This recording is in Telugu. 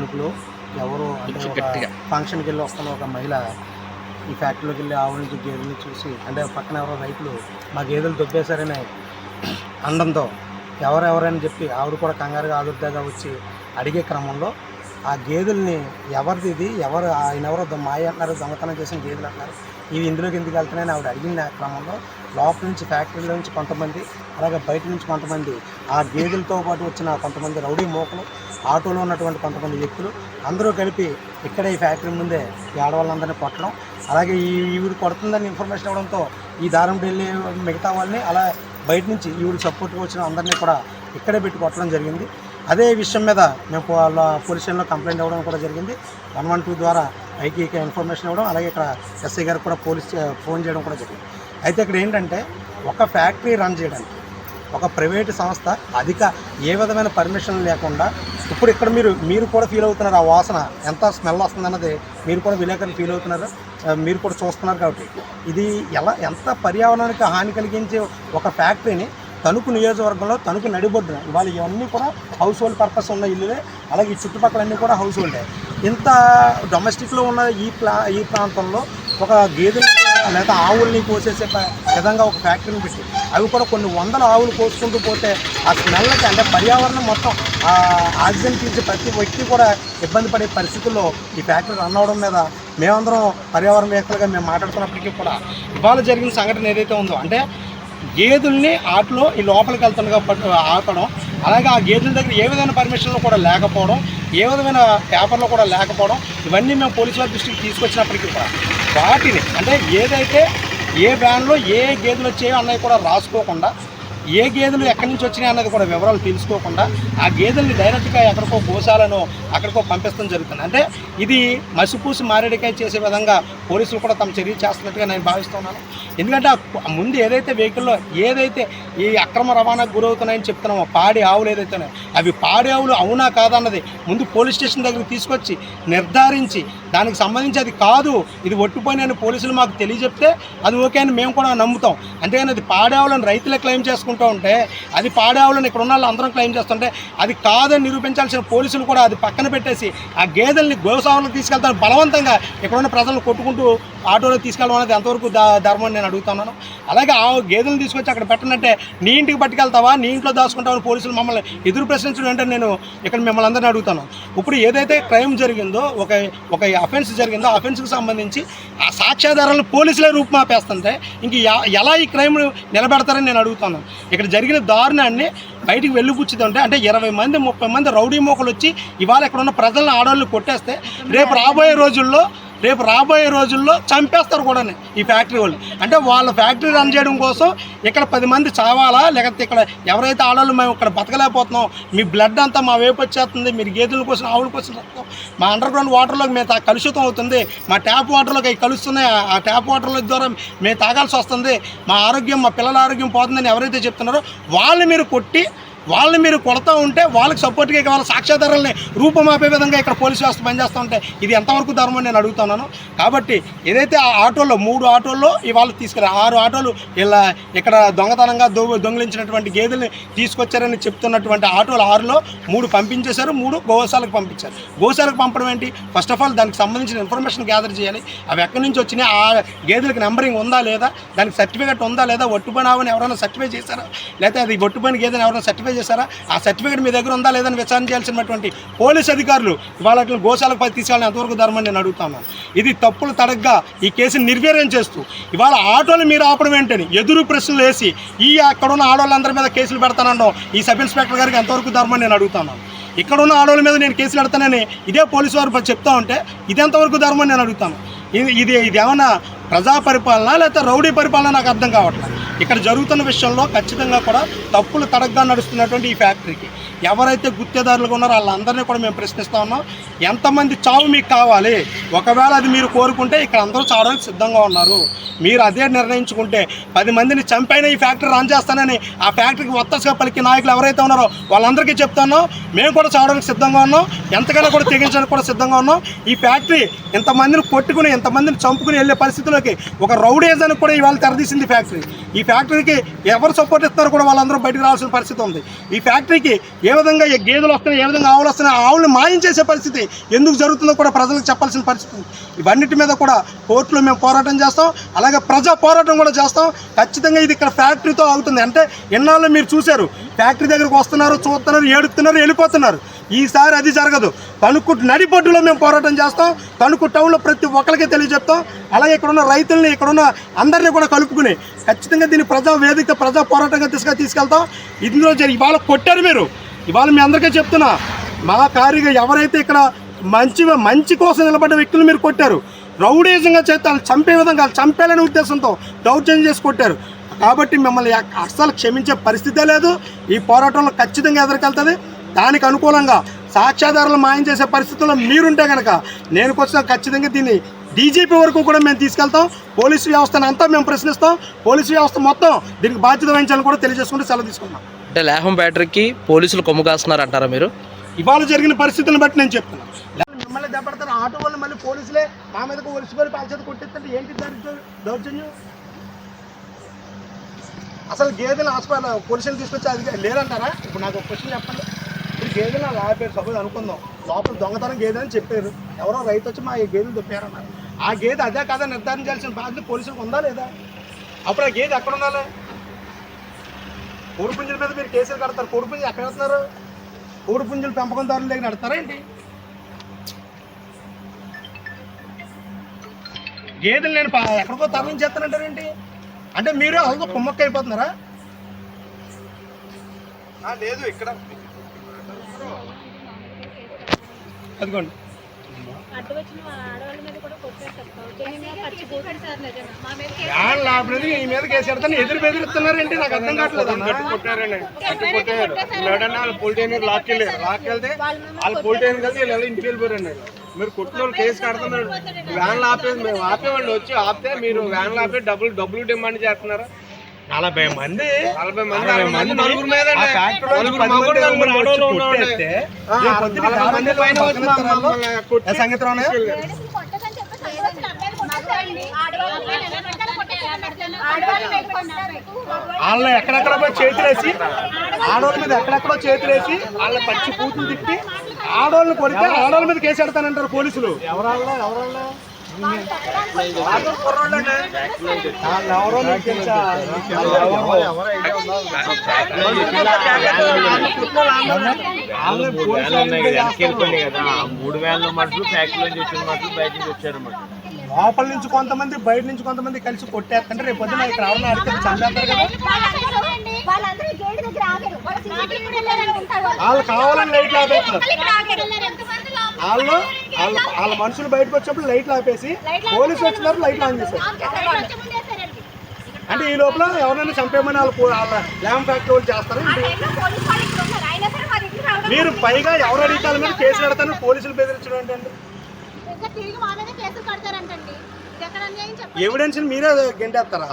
తణుకులో ఎవరో అంటే ఒక ఫంక్షన్కి వెళ్ళి వస్తున్న ఒక మహిళ ఈ ఫ్యాక్టరీలోకి వెళ్ళి ఆవుల నుంచి గేదెలను చూసి అంటే పక్కన ఎవరో రైతులు మా గేదెలు దొబ్బేశారని అనడంతో ఎవరెవరని చెప్పి ఆవిడ కూడా కంగారుగా ఆదుర్దాగా వచ్చి అడిగే క్రమంలో ఆ గేదెల్ని ఎవరిది ఇది ఎవరు ఆయన ఎవరో మాయ అంటున్నారు, దొంగతనం చేసిన గేదెలు అంటున్నారు, ఇవి ఇందులోకి ఎందుకు వెళ్తున్నాయని ఆవిడ అడిగిన క్రమంలో లోపల నుంచి ఫ్యాక్టరీలో నుంచి కొంతమంది అలాగే బయట నుంచి కొంతమంది ఆ గేదెలతో పాటు వచ్చిన కొంతమంది రౌడీ మోకలు ఆటోలో ఉన్నటువంటి కొంతమంది వ్యక్తులు అందరూ కలిపి ఇక్కడే ఈ ఫ్యాక్టరీ ముందే ఈ ఆడవాళ్ళందరినీ కొట్టడం, అలాగే ఈవిడ కొడుతుందని ఇన్ఫర్మేషన్ ఇవ్వడంతో ఈ దారం ఢిల్లీ మిగతా వాళ్ళని అలా బయట నుంచి ఈవిడ సపోర్ట్గా వచ్చిన అందరినీ కూడా ఇక్కడే పెట్టి కొట్టడం జరిగింది. అదే విషయం మీద మేము పోలీస్ స్టేషన్లో కంప్లైంట్ ఇవ్వడం కూడా జరిగింది. 112 ద్వారా పైకి ఇన్ఫర్మేషన్ ఇవ్వడం, అలాగే ఇక్కడ ఎస్ఐ గారికి కూడా ఫోన్ చేయడం కూడా జరిగింది. అయితే ఇక్కడ ఏంటంటే ఒక ఫ్యాక్టరీ రన్ చేయడానికి ఒక ప్రైవేటు సంస్థ ఏ విధమైన పర్మిషన్ లేకుండా ఇప్పుడు ఇక్కడ మీరు కూడా ఫీల్ అవుతున్నారు, ఆ వాసన ఎంత స్మెల్ వస్తుందన్నది మీరు కూడా విలేకరులు ఫీల్ అవుతున్నారు, మీరు కూడా చూస్తున్నారు. కాబట్టి ఇది ఎంత పర్యావరణానికి హాని కలిగించే ఒక ఫ్యాక్టరీని తణుకు నియోజకవర్గంలో తణుకు నడిబొడ్డున ఇవాళ ఇవన్నీ కూడా హౌస్ హోల్డ్ పర్పస్ ఉన్న ఇల్లులే, అలాగే ఈ చుట్టుపక్కలన్నీ కూడా హౌస్ హోల్డే. ఇంత డొమెస్టిక్లో ఉన్న ఈ ప్రాంతంలో ఒక గేదెలు లేదా ఆవుల్ని కోసేసే విధంగా ఒక ఫ్యాక్టరీని పెట్టి అవి కూడా కొన్ని వందల ఆవులు కోసుకుంటూ పోతే ఆ స్మెల్కి అంటే పర్యావరణం మొత్తం ఆక్సిజన్ తీసే ప్రతి వ్యక్తి కూడా ఇబ్బంది పడే పరిస్థితుల్లో ఈ ఫ్యాక్టరీ రన్ అవడం మీద మేమందరం పర్యావరణవేత్తలుగా మేము మాట్లాడుతున్నప్పటికీ కూడా ఇవాళ జరిగిన సంఘటన ఏదైతే ఉందో అంటే గేదెల్ని ఆటలో ఈ లోపలికి వెళ్తుండగా ఆపడం, అలాగే ఆ గేదెల దగ్గర ఏ విధమైన పర్మిషన్లు కూడా లేకపోవడం, ఏ విధమైన పేపర్లు కూడా లేకపోవడం, ఇవన్నీ మేము పోలీసుల దృష్టికి తీసుకొచ్చినప్పటికీ కూడా వాటిని అంటే ఏదైతే ఏ వ్యాన్లో ఏ గేదెలు వచ్చాయో అన్నవి కూడా రాసుకోకుండా, ఏ గేదెలు ఎక్కడి నుంచి వచ్చినాయి అన్నది కూడా వివరాలు తెలుసుకోకుండా ఆ గేదెల్ని డైరెక్ట్గా ఎక్కడికో గోశాలను అక్కడికో పంపిస్తాం జరుగుతుంది. అంటే ఇది మసిపూసి మారేడికాయ చేసే విధంగా పోలీసులు కూడా తమ చర్య చేస్తున్నట్టుగా నేను భావిస్తున్నాను. ఎందుకంటే ముందు ఏదైతే వెహికల్లో ఏదైతే ఈ అక్రమ రవాణాకు గురవుతున్నాయని చెప్తున్నామో పాడి ఆవులు ఏదైతే అవి పాడి ఆవులు అవునా కాదన్నది ముందు పోలీస్ స్టేషన్ దగ్గరికి తీసుకొచ్చి నిర్ధారించి దానికి సంబంధించి అది కాదు ఇది ఒట్టిపోయిన పోలీసులు మాకు తెలియజెప్తే అది ఓకే అని మేము కూడా నమ్ముతాం. అంతేగాని అది పాడి ఆవులను రైతులే క్లెయిమ్ చేసుకుంటూ ఉంటే అది పాడి ఆవులను ఇక్కడ ఉన్న వాళ్ళు అందరం క్లెయిమ్ చేస్తుంటే అది కాదని నిరూపించాల్సిన పోలీసులు కూడా అది పక్కన పెట్టేసి ఆ గేదెల్ని గోసావులకు తీసుకెళ్తాను బలవంతంగా ఇక్కడ ఉన్న ప్రజలను కొట్టుకుంటూ ఆటోలో తీసుకెళ్ళడం అనేది ఎంతవరకు ధర్మం నేను అడుగుతున్నాను. అలాగే ఆ గేదెలను తీసుకొచ్చి అక్కడ పెట్టనంటే నీ ఇంటికి పట్టుకెళ్తావా, నీ ఇంట్లో దాచుకుంటావని పోలీసులు మమ్మల్ని ఎదురు ప్రశ్నించడం అంటే నేను ఇక్కడ మిమ్మల్ని అందరినీ అడుగుతాను. ఇప్పుడు ఏదైతే క్రైమ్ జరిగిందో ఒక అఫెన్స్ జరిగిందో ఆ అఫెన్స్కి సంబంధించి ఆ సాక్ష్యాధారాలను పోలీసులే రూపుమాపేస్తుంటే ఇంక ఎలా ఈ క్రైమ్ నిలబెడతారని నేను అడుగుతాను. ఇక్కడ జరిగిన దారుణాన్ని బయటికి వెళ్ళిపుచ్చుతుంటే అంటే 20 మంది 30 మంది రౌడీ మోకలు వచ్చి ఇవాళ ఇక్కడ ఉన్న ప్రజలను ఆడవాళ్ళు కొట్టేస్తే రేపు రాబోయే రోజుల్లో చంపేస్తారు కూడా ఈ ఫ్యాక్టరీ వాళ్ళు. అంటే వాళ్ళ ఫ్యాక్టరీ రన్ చేయడం కోసం ఇక్కడ 10 మంది చావాలా, లేకపోతే ఇక్కడ ఎవరైతే ఆడవాళ్ళు మేము ఇక్కడ బతకలేకపోతున్నాం, మీ బ్లడ్ అంతా మా వైపు వచ్చేస్తుంది, మీరు గేదెల కోసం ఆవుల కోసం మా అండర్ గ్రౌండ్ వాటర్లోకి మేము కలుషితం అవుతుంది, మా ట్యాప్ వాటర్లోకి అవి కలుస్తున్నాయి, ఆ ట్యాప్ వాటర్ల ద్వారా మేము తాగాల్సి వస్తుంది, మా ఆరోగ్యం మా పిల్లల ఆరోగ్యం పోతుందని ఎవరైతే చెప్తున్నారో వాళ్ళని మీరు కొడతా ఉంటే వాళ్ళకి సపోర్ట్గా వాళ్ళ సాక్ష్యాధారాలని రూపమాపే విధంగా ఇక్కడ పోలీసు వ్యవస్థ పనిచేస్తూ ఉంటే ఇది ఎంతవరకు ధర్మం నేను అడుగుతున్నాను. కాబట్టి ఏదైతే ఆ ఆటోల్లో 3 ఆటోల్లో ఇవాళ తీసుకురా 6 ఆటోలు ఇలా ఇక్కడ దొంగతనంగా దొంగిలించినటువంటి గేదెల్ని తీసుకొచ్చారని చెప్తున్నటువంటి ఆటోలు 6లో 3 పంపించేశారు, 3 గోశాలకు పంపించారు. గోశాలకు పంపడం ఏంటి? ఫస్ట్ ఆఫ్ ఆల్ దానికి సంబంధించిన ఇన్ఫర్మేషన్ గ్యాదర్ చేయాలి. అవి ఎక్కడి నుంచి వచ్చినాయి, ఆ గేదెలకు నెంబరింగ్ ఉందా లేదా, దానికి సర్టిఫికేట్ ఉందా లేదా, ఒట్టుపని ఆవుని ఎవరైనా సర్టిఫై చేశారా, లేకపోతే అది ఒట్టుపని గేదెని ఎవరైనా సర్టిఫై చేశారా, ఆ సర్టిఫికేట్ మీ దగ్గర ఉందా లేదని విచారణ చేయాల్సినటువంటి పోలీస్ అధికారులు ఇవాళ గోశాలకు తీసుకెళ్ళిన ఎంతవరకు ధర్మం నేను అడుగుతాను. ఇది తప్పులు తడగ్గా ఈ కేసుని నిర్వీర్యం చేస్తూ ఇవాళ ఆటోలు మీరు ఆపడం ఏంటని ఎదురు ప్రశ్నలు వేసి అక్కడ ఉన్న ఆడవాళ్ళందరి మీద కేసులు పెడతానడం ఈ సబ్ ఇన్స్పెక్టర్ గారికి ఎంతవరకు ధర్మం నేను అడుగుతాను. ఇక్కడ ఉన్న ఆడవాళ్ళ మీద నేను కేసులు పెడతానని ఇదే పోలీసు వారు చెప్తా ఉంటే ఇది ఎంతవరకు ధర్మం నేను అడుగుతాను. ఇది ఏమన్నా ప్రజా పరిపాలన లేకపోతే రౌడీ పరిపాలన నాకు అర్థం కావట్లేదు. ఇక్కడ జరుగుతున్న విషయంలో ఖచ్చితంగా కూడా తప్పులు తడగ్గా నడుస్తున్నటువంటి ఈ ఫ్యాక్టరీకి ఎవరైతే గుత్తేదారులుగా ఉన్నారో వాళ్ళందరినీ కూడా మేము ప్రశ్నిస్తూ ఉన్నాం. ఎంతమంది చావు మీకు కావాలి? ఒకవేళ అది మీరు కోరుకుంటే ఇక్కడ అందరూ చావడానికి సిద్ధంగా ఉన్నారు. మీరు అదే నిర్ణయించుకుంటే 10 మందిని చంపైన ఈ ఫ్యాక్టరీ రన్ చేస్తానని ఆ ఫ్యాక్టరీకి ఒత్తసుగా పలికి నాయకులు ఎవరైతే ఉన్నారో వాళ్ళందరికీ చెప్తున్నాం, మేము కూడా చావడానికి సిద్ధంగా ఉన్నాం, ఎంతకైనా కూడా తెగించడానికి కూడా సిద్ధంగా ఉన్నాం. ఈ ఫ్యాక్టరీ ఇంతమందిని కొట్టుకుని ఇంతమందిని చంపుకుని వెళ్ళే పరిస్థితుల్లోకి ఒక రౌడీజానికి కూడా ఇవాళ తెరదీసింది ఫ్యాక్టరీ. ఈ ఫ్యాక్టరీకి ఎవరు సపోర్ట్ ఇస్తారో కూడా వాళ్ళందరూ బయటకు రావాల్సిన పరిస్థితి ఉంది. ఈ ఫ్యాక్టరీకి ఏ విధంగా గేదెలు వస్తున్నాయి, ఏ విధంగా ఆవులు వస్తున్నాయి, ఆవులను మాయం చేసే పరిస్థితి ఎందుకు జరుగుతుందో కూడా ప్రజలకు చెప్పాల్సిన పరిస్థితి. ఇవన్నిటి మీద కూడా కోర్టులో మేము పోరాటం చేస్తాం, అలాగే ప్రజా పోరాటం కూడా చేస్తాం. ఖచ్చితంగా ఇది ఇక్కడ ఫ్యాక్టరీతో అవుతుంది. అంటే ఎన్నాళ్ళు మీరు చూశారు, ఫ్యాక్టరీ దగ్గరకు వస్తున్నారు, చూస్తున్నారు, ఏడుస్తున్నారు, వెళ్ళిపోతున్నారు. ఈసారి అది జరగదు. తణుకు నడిబొడ్డులో మేము పోరాటం చేస్తాం. తణుకు టౌన్లో ప్రతి ఒక్కరికి తెలియజెప్తాం. అలాగే ఇక్కడున్న రైతుల్ని, ఇక్కడున్న అందరినీ కూడా కలుపుకుని ఖచ్చితంగా దీన్ని ప్రజా వేదిక, ప్రజా పోరాటంగా తీసుకెళ్తాం. ఇందులో ఇవాళ కొట్టారు మీరు. ఇవాళ మీ అందరికీ చెప్తున్నా, మా కార్యగా ఎవరైతే ఇక్కడ మంచి కోసం నిలబడ్డ వ్యక్తులు మీరు కొట్టారు. రౌడీజంగా చేస్తే వాళ్ళు చంపే విధంగా, చంపేయాలనే ఉద్దేశంతో దౌర్జన్యం చేసి కొట్టారు. కాబట్టి మిమ్మల్ని అస్సలు క్షమించే పరిస్థితే లేదు. ఈ పోరాటంలో ఖచ్చితంగా ఎదుర్కెళ్తుంది. దానికి అనుకూలంగా సాక్ష్యాధారాలు మాయం చేసే పరిస్థితుల్లో మీరుంటే కనుక నేను కొంచెం ఖచ్చితంగా దీన్ని డీజీపీ వరకు కూడా మేము తీసుకెళ్తాం. పోలీసు వ్యవస్థను అంతా మేము ప్రశ్నిస్తాం. పోలీసు వ్యవస్థ మొత్తం దీనికి బాధ్యత వహించాలని కూడా తెలియజేసుకుంటూ సెలవు తీసుకున్నాం. అంటే లేహం బ్యాటరీకి పోలీసులు కొమ్ము కాస్తున్నారు అంటారా మీరు? ఇవాళ జరిగిన పరిస్థితులను బట్టి నేను చెప్తున్నాను. మిమ్మల్ని దెబ్బడతారు, ఆటో వాళ్ళు మళ్ళీ పోలీసులే మా మీదకు ఒలిసిపోయి పాల్చేత కొట్టిస్తుంటే ఏంటి దౌర్జన్యం? అసలు గేదెలు హాస్పిటల్ పోలీసులు తీసుకొచ్చి అది లేదంటారా? ఇప్పుడు నాకు ఒక క్వశ్చన్ చెప్పండి. ఇప్పుడు గేదెలు నా లాపేరు, సపోజ్ అనుకుందాం, లోపల దొంగతనం గేదె అని చెప్పారు. ఎవరో రైతు వచ్చి మా గేదెలు దొప్పారన్నారు. ఆ గేదె అదే కదా నిర్ధారించాల్సిన బాధ్యత పోలీసులకు ఉందా లేదా? అప్పుడు ఆ గేదె ఎక్కడ ఉండాలి? కోడిపుంజుల మీద మీరు కేసులు కడతారు. కోడిపుంజులు ఎక్కడ వెళ్తున్నారు? కోడిపుంజులు పెంపకందారుల దగ్గర నడతారా ఏంటి? గేదెలు నేను ఎక్కడికో తరలించేస్తానంటారేంటి? అంటే మీరు అలాగే కుమ్మక్క అయిపోతున్నారా? లేదు, ఇక్కడ అదిగోండి వ్యాన్ లాభలేదు. ఈ మీద కేసు పెడతాను బెదిరిస్తున్నారు ఏంటి? నాకు అర్థం కావట్లేదు. లాక్కెళ్తే వాళ్ళు పోల్టైన్ కలిసి వీళ్ళు ఇంటికి వెళ్ళిపోయారండి. మీరు కొట్టిన కేసు కడుతున్నారు. వ్యాన్లు ఆపేది మేము ఆపేవాళ్ళు వచ్చి ఆపితే మీరు వ్యాన్లు ఆపే డబ్బులు డిమాండ్ చేస్తున్నారా? 40 మంది నలుగురు మీద సంగీతం వాళ్ళని ఎక్కడెక్కడ చేతులేసి, ఆడవాళ్ళ మీద ఎక్కడెక్కడో చేతులేసి వాళ్ళ పచ్చి పూతులు తిప్పి ఆడవాళ్ళని కొడితే ఆడవాళ్ళ మీద కేసు పెడతానంటారు పోలీసులు. ఎవరన్నా లోపల నుంచి కొంతమంది, బయట నుంచి కొంతమంది కలిసి కొట్టేస్తుంటే రేపు పొద్దున ఇక్కడ ఎవరైనా అడిగితే చంపేస్తారు కదా. వాళ్ళు కావాలని లైట్లు ఆపేస్తున్నారు. వాళ్ళ మనుషులు బయటకు వచ్చినప్పుడు లైట్లు ఆపేసి పోలీసులు వచ్చినారు, లైట్లు ఆన్ చేశారు. అంటే ఈ లోపల ఎవరైనా చంపేమని వాళ్ళ ల్యాంప్ ఫ్యాక్టరీ వాళ్ళు చేస్తారు. మీరు పైగా ఎవరు అడిగితే మీద కేసు పెడతాను పోలీసులు బెదిరించడం ఏంటండి? ఎవిడెన్స్ మీరే గెంటేస్తారా?